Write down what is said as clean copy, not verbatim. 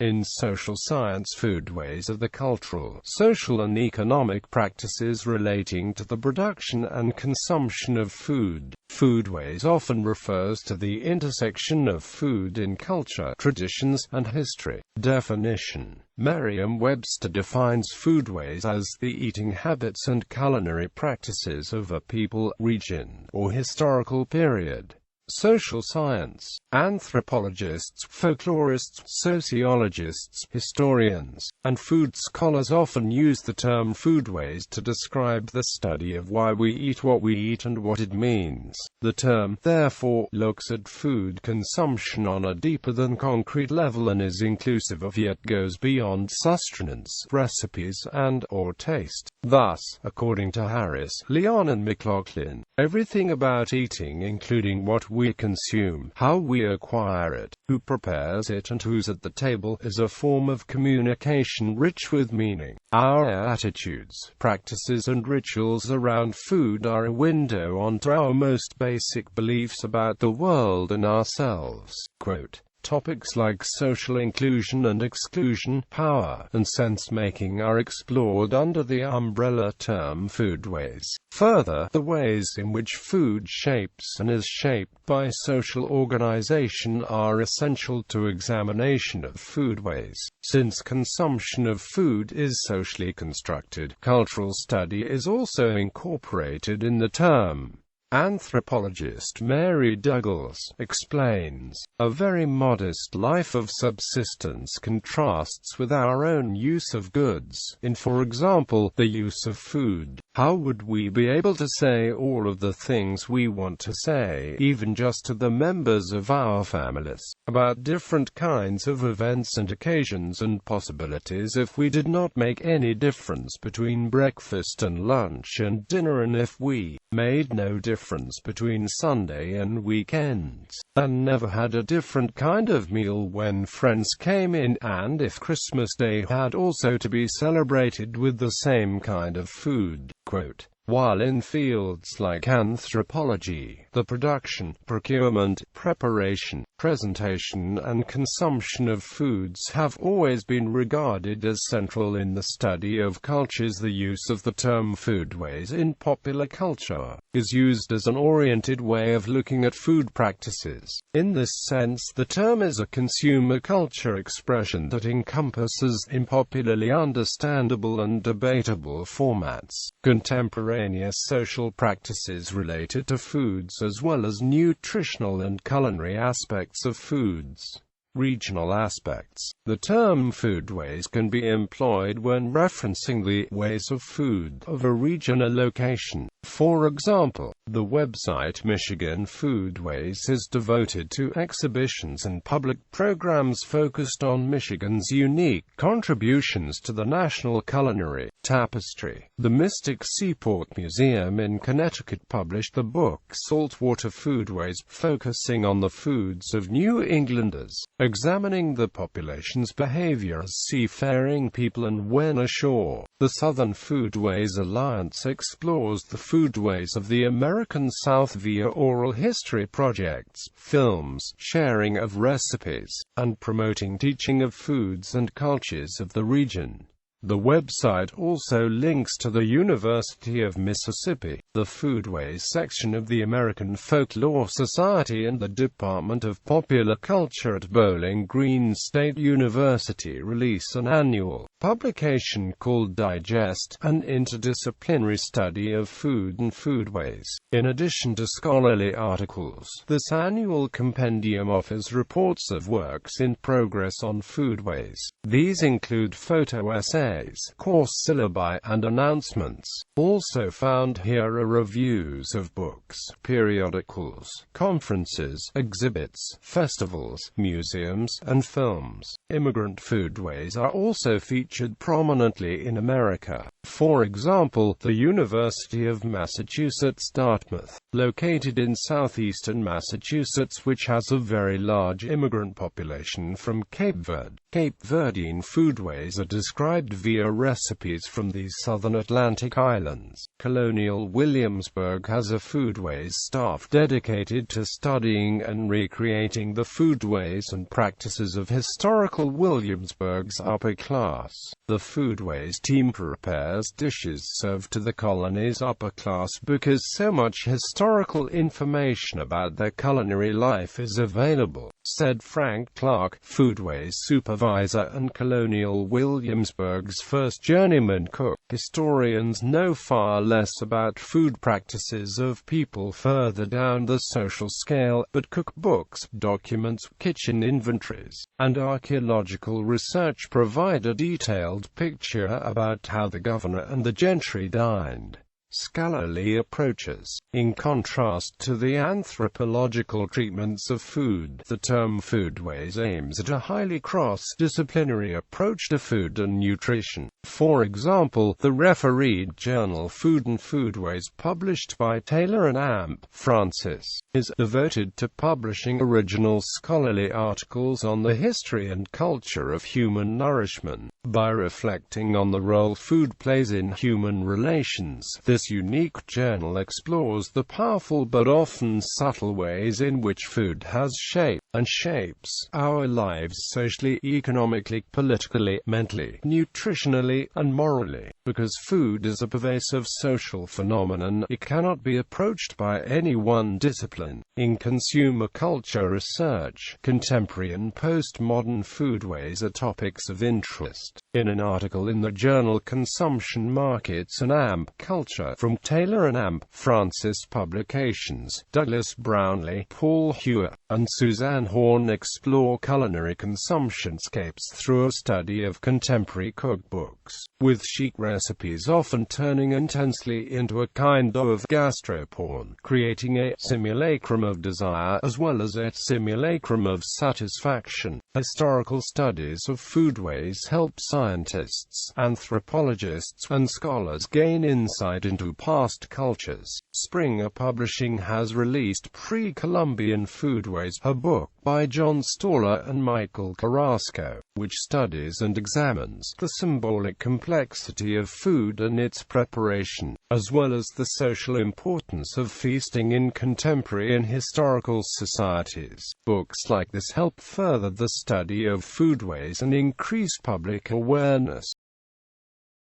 In social science, foodways are the cultural, social and economic practices relating to the production and consumption of food. Foodways often refers to the intersection of food in culture, traditions, and history. Definition: Merriam-Webster defines foodways as the eating habits and culinary practices of a people, region, or historical period. Social science. Anthropologists, folklorists, sociologists, historians, and food scholars often use the term foodways to describe the study of why we eat what we eat and what it means. The term, therefore, looks at food consumption on a deeper than concrete level and is inclusive of yet goes beyond sustenance, recipes, and/or taste. Thus, according to Harris, Leon and McLaughlin, everything about eating, including what we consume, how we acquire it, who prepares it, and who's at the table, is a form of communication rich with meaning. Our attitudes, practices, and rituals around food are a window onto our most basic beliefs about the world and ourselves. Quote, Topics like social inclusion and exclusion, power, and sense-making are explored under the umbrella term foodways. Further, the ways in which food shapes and is shaped by social organization are essential to examination of foodways. Since consumption of food is socially constructed, cultural study is also incorporated in the term. Anthropologist Mary Douglas explains, a very modest life of subsistence contrasts with our own use of goods, in for example, the use of food. How would we be able to say all of the things we want to say, even just to the members of our families, about different kinds of events and occasions and possibilities if we did not make any difference between breakfast and lunch and dinner, and if we made no difference between Sunday and weekends, and never had a different kind of meal when friends came in, and if Christmas Day had also to be celebrated with the same kind of food. Quote, while in fields like anthropology, the production, procurement, preparation, presentation, and consumption of foods have always been regarded as central in the study of cultures. The use of the term foodways in popular culture is used as an oriented way of looking at food practices. In this sense, the term is a consumer culture expression that encompasses, in popularly understandable and debatable formats, contemporary social practices related to foods as well as nutritional and culinary aspects of foods. Regional aspects. The term foodways can be employed when referencing the ways of food of a region or location. For example, the website Michigan Foodways is devoted to exhibitions and public programs focused on Michigan's unique contributions to the national culinary tapestry. The Mystic Seaport Museum in Connecticut published the book Saltwater Foodways, focusing on the foods of New Englanders, examining the population's behavior as seafaring people and when ashore. The Southern Foodways Alliance explores the foodways of the American South via oral history projects, films, sharing of recipes, and promoting teaching of foods and cultures of the region. The website also links to the University of Mississippi, the Foodways section of the American Folklore Society, and the Department of Popular Culture at Bowling Green State University release an annual publication called Digest, an interdisciplinary study of food and foodways. In addition to scholarly articles, this annual compendium offers reports of works in progress on foodways. These include photo essays, course syllabi, and announcements. Also found here are reviews of books, periodicals, conferences, exhibits, festivals, museums, and films. Immigrant foodways are also featured prominently in America. For example, the University of Massachusetts Dartmouth, located in southeastern Massachusetts, which has a very large immigrant population from Cape Verde, Cape Verdean foodways are described via recipes from these southern Atlantic islands. Colonial Williamsburg has a foodways staff dedicated to studying and recreating the foodways and practices of historical Williamsburg's upper class. The foodways team prepares dishes served to the colony's upper class because so much historical information about their culinary life is available, said Frank Clark, foodways supervisor and Colonial Williamsburg's first journeyman cook. Historians know far less about food practices of people further down the social scale, but cookbooks, documents, kitchen inventories, and archaeological research provide a detailed picture about how the governor and the gentry dined. Scholarly approaches. In contrast to the anthropological treatments of food, the term foodways aims at a highly cross-disciplinary approach to food and nutrition. For example, the refereed journal Food.Foodways, published by Taylor and Amp, Francis, is devoted to publishing original scholarly articles on the history and culture of human nourishment. By reflecting on the role food plays in human relations, this unique journal explores the powerful but often subtle ways in which food has shaped and shapes our lives socially, economically, politically, mentally, nutritionally, and morally. Because food is a pervasive social phenomenon, it cannot be approached by any one discipline. In consumer culture research, contemporary and postmodern foodways are topics of interest. In an article in the journal Consumption Markets and Amp Culture from Taylor and Amp, Francis Publications, Douglas Brownlee, Paul Hewer, and Suzanne Horn explore culinary consumptionscapes through a study of contemporary cookbooks, with chic recipes often turning intensely into a kind of gastroporn, creating a simulacrum of desire as well as a simulacrum of satisfaction. Historical studies of foodways help scientists, anthropologists, and scholars gain insight into past cultures. Springer Publishing has released Pre-Columbian Foodways, a book by John Staller and Michael Carrasco, which studies and examines the symbolic complexity of food and its preparation, as well as the social importance of feasting in contemporary and historical societies. Books like this help further the study of foodways and increase public awareness.